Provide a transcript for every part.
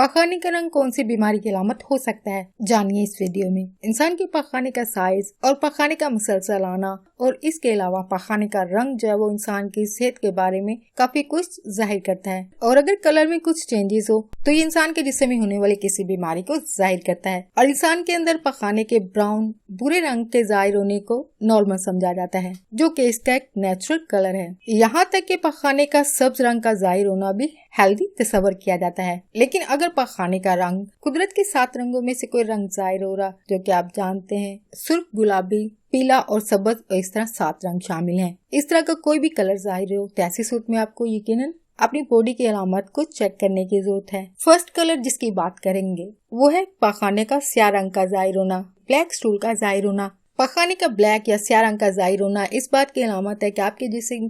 पखाने का रंग कौन सी बीमारी की अलामत हो सकता है, जानिए इस वीडियो में। इंसान के पखाने का साइज और पखाने का मुसलसल आना और इसके अलावा पखाने का रंग जो है वो इंसान की सेहत के बारे में काफी कुछ जाहिर करता है। और अगर कलर में कुछ चेंजेस हो तो ये इंसान के जिस्म में होने वाली किसी बीमारी को जाहिर करता है। और इंसान के अंदर पखाने के ब्राउन भूरे रंग के जाहिर होने को नॉर्मल समझा जाता है, जो कि इसका एक नेचुरल कलर है। यहाँ तक कि पखाने का सब्ज रंग का जाहिर होना भी हेल्दी तस्वर किया जाता है। लेकिन अगर पखाने का रंग कुदरत के 7 रंगों में से कोई रंग जाहिर हो रहा, जो कि आप जानते हैं सुर्ख, गुलाबी, पीला और सबज, और इस तरह 7 रंग शामिल हैं। इस तरह का कोई भी कलर जाहिर हो तो ऐसी सूरत में आपको यकीनन अपनी बॉडी की अलामत को चेक करने की जरूरत है। फर्स्ट कलर जिसकी बात करेंगे वो है पखाने का स्याह रंग का जाहिर होना, ब्लैक स्टूल का जाहिर होना। पखाने का ब्लैक या स्याह रंग का जाहिर होना इस बात की अलामत है कि आपके जिस्म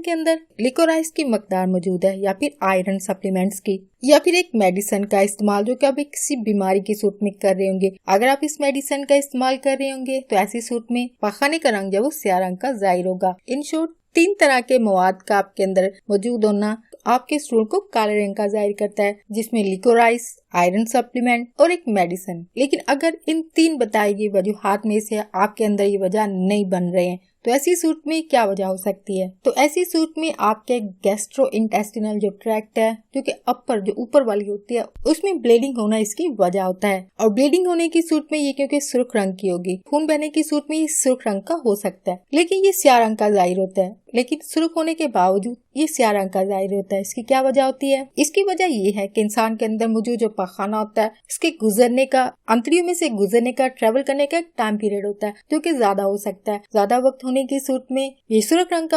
के अंदर लिकोराइस की मकदार मौजूद है, या फिर आयरन सप्लीमेंट्स की, या फिर एक मेडिसिन का इस्तेमाल जो कि आप किसी बीमारी की सूरत में कर रहे होंगे। अगर आप इस मेडिसिन का इस्तेमाल कर रहे होंगे तो ऐसी सूरत में पखाने का रंग जो वो स्याह रंग का जाहिर होगा। इन शॉर्ट 3 तरह के मवाद का आपके अंदर मौजूद होना आपके स्टूल को काले रंग का जाहिर करता है, जिसमें लिकोराइस, आयरन सप्लीमेंट और एक मेडिसिन। लेकिन अगर इन 3 बताई गई वजूहात में से आपके अंदर ये वजह नहीं बन रहे हैं तो ऐसी सूरत में क्या वजह हो सकती है? तो ऐसी सूरत में आपके गैस्ट्रो इंटेस्टिनल जो ट्रैक्ट है, जो कि जो ऊपर वाली होती है, उसमें ब्लीडिंग होना इसकी वजह होता है। और ब्लीडिंग होने की सूरत में ये क्योंकि सुर्ख रंग की होगी, खून बहने की सूरत में ये सुर्ख रंग का हो सकता है, लेकिन ये स्याह रंग का जाहिर होता है। लेकिन सुर्ख होने के बावजूद ये स्याह रंग का जाहिर होता है। इसकी क्या वजह होती है? इसकी वजह ये है कि इंसान के अंदर मौजूद जो पखाना होता है, इसके गुजरने का, अंतड़ियों में से गुजरने का, ट्रेवल करने का एक टाइम पीरियड होता है जो कि ज्यादा हो सकता है। ज्यादा वक्त होने की सूरत में ये सुर्ख रंग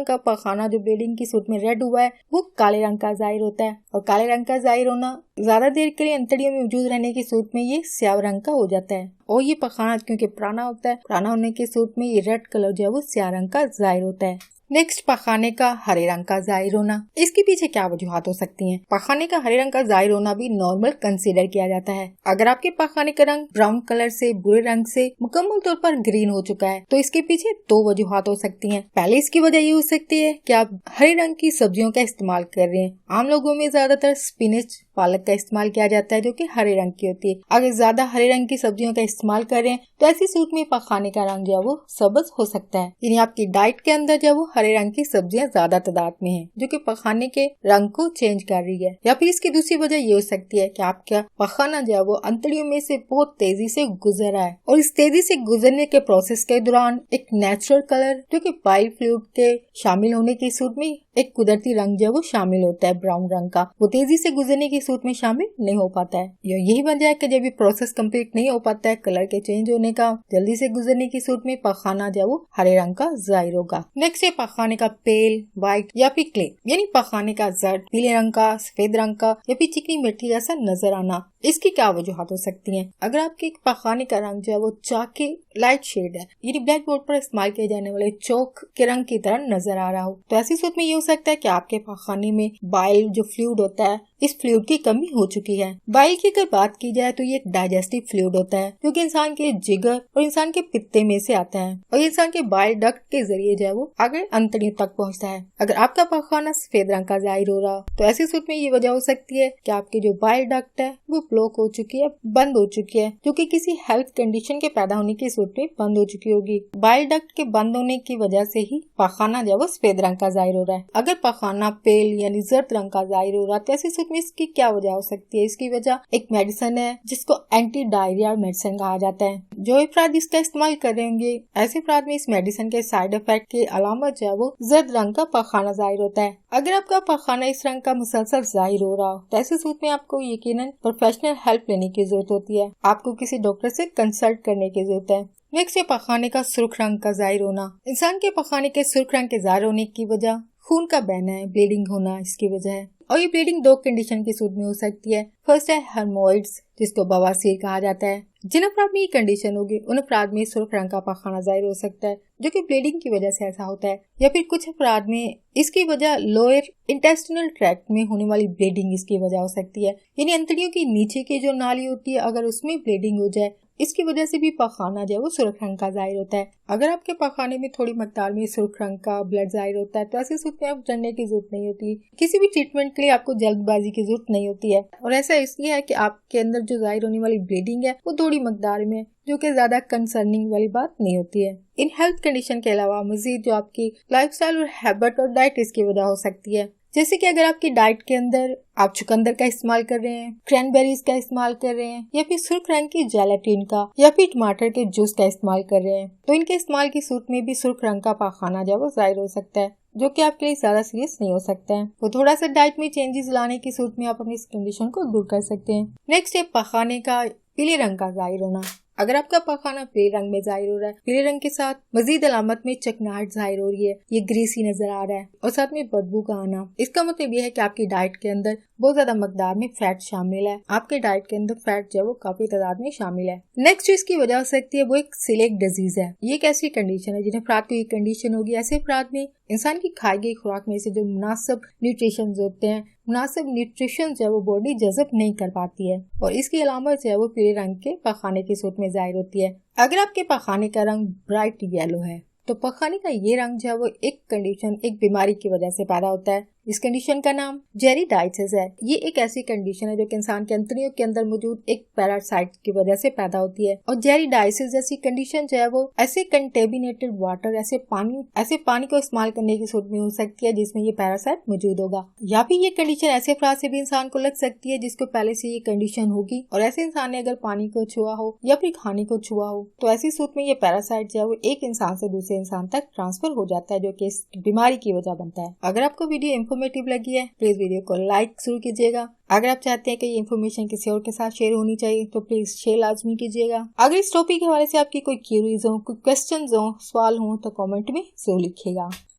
का पखाना जो ब्लीडिंग की सूरत में रेड हुआ है वो काले रंग का जाहिर होता है। और काले रंग का जाहिर होना ज्यादा देर के लिए अंतड़ियों में मौजूद रहने की सूरत में ये स्याह रंग का हो जाता है। और ये पखाना क्योंकि पुराना होता है, पुराना होने की सूरत में ये रेड कलर जो है वो स्याह रंग का जाहिर होता है। नेक्स्ट, पखाने का हरे रंग का जाहिर होना। इसके पीछे क्या वजूहात हो सकती हैं? पखाने का हरे रंग का जाहिर होना भी नॉर्मल कंसीडर किया जाता है। अगर आपके पखाने का रंग ब्राउन कलर से भूरे रंग से मुकम्मल तौर पर ग्रीन हो चुका है तो इसके पीछे 2 वजूहात हो सकती हैं। पहले इसकी वजह ये हो सकती है कि आप हरे रंग की सब्जियों का इस्तेमाल कर रहे हैं। आम लोगों में ज्यादातर स्पिनच, पालक का इस्तेमाल किया जाता है जो कि हरे रंग की होती है। अगर ज्यादा हरे रंग की सब्जियों का इस्तेमाल कर रहे हैं तो ऐसी सूरत में पखाने का रंग जो है वो सबज हो सकता है। यानी आपकी डाइट के अंदर जो वो हरे रंग की सब्जियां ज्यादा तादाद में हैं, जो कि पखाने के रंग को चेंज कर रही है। या फिर इसकी दूसरी वजह ये हो सकती है कि आपका पखाना जो है वो अंतड़ियों में से बहुत तेजी से गुजर रहा है, और इस तेजी से गुजरने के प्रोसेस के दौरान एक नेचुरल कलर जो कि बाइल फ्लूइड के शामिल होने की सूरत में एक कुदरती रंग जो है वो शामिल होता है ब्राउन रंग का, वो तेजी से गुजरने की सूरत में शामिल नहीं हो पाता है। यही वजह है कि जब ये प्रोसेस कंप्लीट नहीं हो पाता है कलर के चेंज होने का, जल्दी से गुजरने की सूरत में पखाना जो है वो हरे रंग का जाहिर होगा। नेक्स्ट है पखाने का पेल, व्हाइट या फिर क्ले, यानी पखाने का जर्द, पीले रंग का, सफेद रंग का या फिर चिकनी मिट्टी जैसा नजर आना। इसकी क्या वजूहात हो सकती हैं? अगर आपके पखाने का रंग जो है वो चाक के लाइट शेड है, यानी ब्लैक बोर्ड पर इस्तेमाल किए जाने वाले चौक के रंग की तरह नजर आ रहा हो, तो ऐसी सूरत में ये हो सकता है कि आपके पखाने में बाइल जो फ्लूइड होता है, इस फ्लूइड की कमी हो चुकी है। बाइल की अगर बात की जाए तो ये एक डाइजेस्टिव फ्लूइड होता है जो कि इंसान के जिगर और इंसान के पित्ते में से आता है, और इंसान के बाइल डक्ट के जरिए जो है वो आगे अंतड़ियों तक पहुंचता है। अगर आपका पखाना सफेद रंग का जाहिर हो रहा तो ऐसी सूरत में ये वजह हो सकती है कि आपकी जो बाइल डक्ट है वो ब्लॉक हो चुकी है, बंद हो चुकी है, जो कि किसी हेल्थ कंडीशन के पैदा होने की सूरत में बंद हो चुकी होगी। बाइल डक्ट के बंद होने की वजह से ही पखाना जो वो सफेद रंग का जाहिर हो रहा है। अगर पखाना पेल यानी जर्द रंग का जाहिर हो रहा है तो ऐसी सूरत में इसकी क्या वजह हो सकती है? इसकी वजह एक मेडिसिन है जिसको एंटी डायरिया मेडिसिन कहा जाता है। जो अफराद इसका इस्तेमाल कर रहे होंगे, ऐसे अफराद में इस मेडिसिन के साइड इफेक्ट की अलामत जो है वो जर्द रंग का पखाना जाहिर होता है। अगर आपका पखाना इस रंग का मुसलसल जाहिर हो रहा हो तो ऐसी सूरत में आपको यकीनन प्रोफेशनल हेल्प लेने की जरूरत होती है। आपको किसी डॉक्टर से कंसल्ट करने की जरूरत है। नेक्स्ट है पखाने का सुर्ख रंग का जाहिर होना। इंसान के पखाने के सुर्ख रंग के जाहिर होने की वजह खून का बहना है, ब्लीडिंग होना इसकी वजह है। और ये ब्लीडिंग 2 कंडीशन की सूरत में हो सकती है। फर्स्ट है हेमोइड्स, जिसको बवासीर कहा जाता है। जिन अफराद में ये कंडीशन होगी उन अफराद में सुर्ख रंग का पखाना जाहिर हो सकता है, जो कि ब्लीडिंग की वजह से ऐसा होता है। या फिर कुछ अफराद में इसकी वजह लोअर इंटेस्टिनल ट्रैक्ट में होने वाली ब्लीडिंग इसकी वजह हो सकती है, यानी अंतड़ियों की नीचे की जो नाली होती है अगर उसमें ब्लीडिंग हो जाए इसकी वजह से भी पखाना जो है वो सुर्ख रंग का जाहिर होता है। अगर आपके पखाने में थोड़ी मकदार में सुर्ख रंग का ब्लड जाहिर होता है तो ऐसे सूरत में आप डरने की जरूरत नहीं होती। किसी भी ट्रीटमेंट के लिए आपको जल्दबाजी की जरूरत नहीं होती है, और ऐसा इसलिए है कि आपके अंदर जो जाहिर होने वाली ब्लीडिंग है वो थोड़ी मकदार में, जो कि ज्यादा कंसर्निंग वाली बात नहीं होती है। इन हेल्थ कंडीशन के अलावा मजीद जो आपकी लाइफस्टाइल और हैबिट और डाइट इसकी वजह हो सकती है। जैसे कि अगर आपकी डाइट के अंदर आप चुकंदर का इस्तेमाल कर रहे हैं, क्रैनबेरीज का इस्तेमाल कर रहे हैं, या फिर सुर्ख रंग की जेलेटिन का या फिर टमाटर के जूस का इस्तेमाल कर रहे हैं, तो इनके इस्तेमाल की सूरत में भी सुर्ख रंग का पखाना जो है वो जाहिर हो सकता है, जो कि आपके लिए ज्यादा सीरियस नहीं हो सकता है। वो थोड़ा सा डाइट में चेंजेस लाने की सूरत में आप अपनी इस कंडीशन को दूर कर सकते हैं। नेक्स्ट है पखाने का पीले रंग का जाहिर होना। अगर आपका पखाना पीले रंग में जाहिर हो रहा है, पीले रंग के साथ मजीद अलामत में चिकनाहट जाहिर हो रही है, ये ग्रीसी नजर आ रहा है और साथ में बदबू का आना, इसका मतलब ये है कि आपकी डाइट के अंदर बहुत ज्यादा मकदार में फैट शामिल है। आपके डाइट के अंदर फैट जो है वो काफी तादाद में शामिल है। नेक्स्ट जो इसकी वजह हो सकती है वो एक सिलेक डिजीज है। ये एक ऐसी कंडीशन है जिन्हें अफराद को ये कंडीशन होगी, ऐसे अफराद में इंसान की खाई गई खुराक में से जो मुनासिब न्यूट्रिशन होते हैं, मुनासिब न्यूट्रिशन जो है वो बॉडी जज़ब नहीं कर पाती है, और इसकी अलामत जो है वो पीले रंग के पखाने की सूरत में जाहिर होती है। अगर आपके पखाने का रंग ब्राइट येलो है तो पखाने का ये रंग जो है वो एक कंडीशन, एक बीमारी की वजह से पैदा होता है। इस कंडीशन का नाम जेरिडाइसिस है। ये एक ऐसी कंडीशन है जो कि इंसान के अंतड़ियों के अंदर मौजूद एक पैरासाइट की वजह से पैदा होती है, और जेरिडाइसिस जैसी कंडीशन जो है वो ऐसे कंटेमिनेटेड वाटर, ऐसे पानी को इस्तेमाल करने की सूरत में हो सकती है जिसमें ये पैरासाइट मौजूद होगा, या फिर ये कंडीशन ऐसे अफराद से भी इंसान को लग सकती है जिसको पहले से ये कंडीशन होगी, और ऐसे इंसान ने अगर पानी को छुआ हो या फिर खाने को छुआ हो तो ऐसी सूरत में ये पैरासाइट जो है वो एक इंसान से दूसरे इंसान तक ट्रांसफर हो जाता है, जो कि इस बीमारी की वजह बनता है। अगर आपको वीडियो इन्फॉर्मेटिव लगी है प्लीज वीडियो को लाइक जरूर कीजिएगा। अगर आप चाहते हैं कि ये इन्फॉर्मेशन किसी और के साथ शेयर होनी चाहिए तो प्लीज शेयर लाजमी कीजिएगा। अगर इस टॉपिक के हवाले से आपकी कोई क्वेरीज हो, कोई क्वेश्चन हो, सवाल हो तो कमेंट में जरूर लिखिएगा।